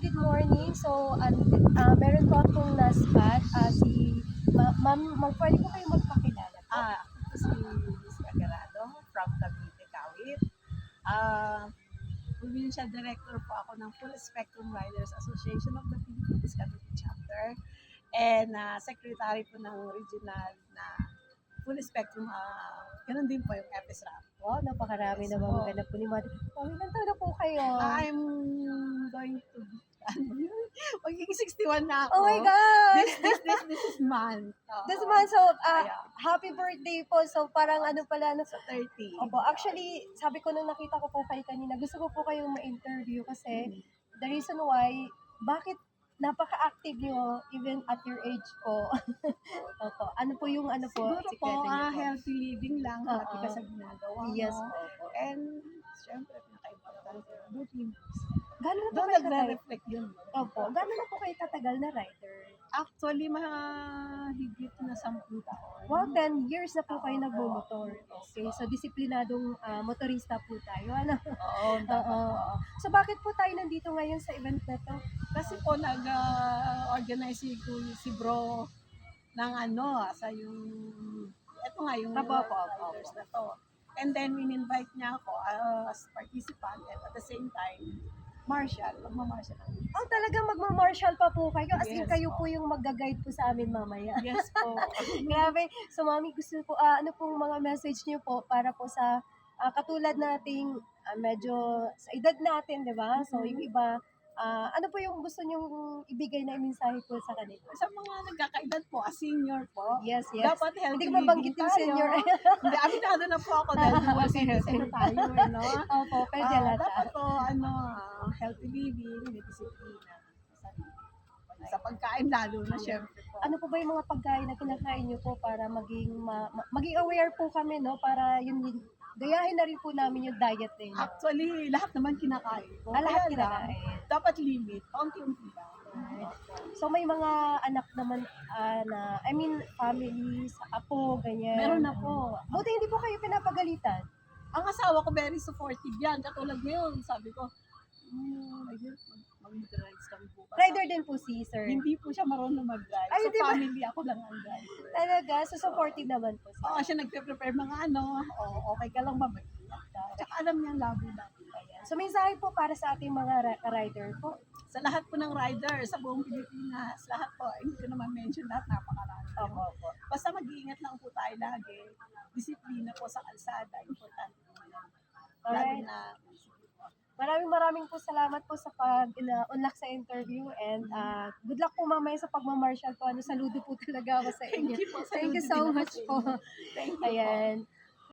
good morning. So, meron po akong na-spot, si ma'am, pwede po kayo magpakilala po? Ako si Luis Cagarado from Cavite, Kawit. Provincial Director po ako ng Full Spectrum Riders Association of the Philippines Cavite Chapter and Secretary po ng regional na Full Spectrum, ganun din po yung FSRAP. Wow, napakarami Yes namang po. ganap po ni Mother. Oh, ilan taon na po kayo? I'm going to be, magiging 61 na ako. Oh my God! This is month. This month, so, Kaya, happy birthday po. So, parang ano pala, sa 30. Opo, actually, sabi ko nung nakita ko po kayo kanina, gusto ko po kayong ma-interview kasi the reason why, bakit napaka-active nyo even at your age po. Opo, ano po yung ano po, Siguro po, sikreto niyo po? healthy living lang, happy ka Oo. sa ginagawa mo. Yes po. Opo. And, syempre, pinaka-importante, good news. Gano'n na po Doon kayo katagal? nagre-reflect yun. Opo, gano'n na po kayo katagal na rider? Actually, mahigit na 10 taon. Wow, 10 years na po kayo nagmumotor. Okay, so disiplinadong motorista po tayo. Ano? Oo, Oo. So bakit po tayo nandito ngayon sa event na to? kasi po nag-organize si bro ng sa yung, eto nga yung Opo. riders na to. And then, in-invite niya ako as participant and at the same time, magmamarshal ang Oh, talagang magma-martial pa po kayo. As in, Yes kayo po. po yung magga-guide po sa amin mamaya. Yes po. Grabe. So, mami, gusto po, ano pong mga message niyo po para po sa katulad nating medyo sa edad natin, di ba? So, yung iba, ano po yung gusto niyong ibigay na mensahe po sa kanila? Sa mga nagkakaedad po, senior po, Yes. dapat Hindi healthy ko mabanggit yung living tayo. senior. Hindi, aminado na po ako dahil dual citizen na tayo, no? Opo, pwede lahat. Dapat po, healthy living, may disiplina sa sarili. Sa pagkain lalo na, syempre po. Ano po ba yung mga pagkain na kinakain niyo po para maging maging aware po kami, no? Para gayahin na rin po namin yung diet ninyo. Actually, lahat naman kinakain ko. Lahat Kaya lang, kinakain. dapat limit, paunti-unti lang. So may mga anak naman families, apo, ganyan. Meron na po. Buti hindi po kayo pinapagalitan. Ang asawa ko very supportive yan. Katulad ngayon, sabi ko, mag-rides kami bukas. Rider din po si sir. Hindi po siya marunong mag-drive. Ay, So, di ba? family ako lang ang driver. Talaga, so supportive naman po siya. Oo, siya nagpe-prepare mga okay ka lang ba, mag-ingat ka. Tsaka alam niya ang labo-labo. Ayan. So mensahe po para sa ating mga rider po. Sa lahat po ng rider, sa buong Pilipinas, lahat po, hindi ko naman mention lahat, napakarami. Opo. Basta mag-iingat lang po tayo lagi. Disiplina po sa kalsada, importante po yan. Lalo Alright. na Maraming po salamat po sa pag-unlock sa interview and good luck po mamaya sa pagmamarshal po. Saludo po talaga ako sa inyo. Thank you po. Thank you Saludo so din ako much sa po. inyo. Thank you po. Ayan.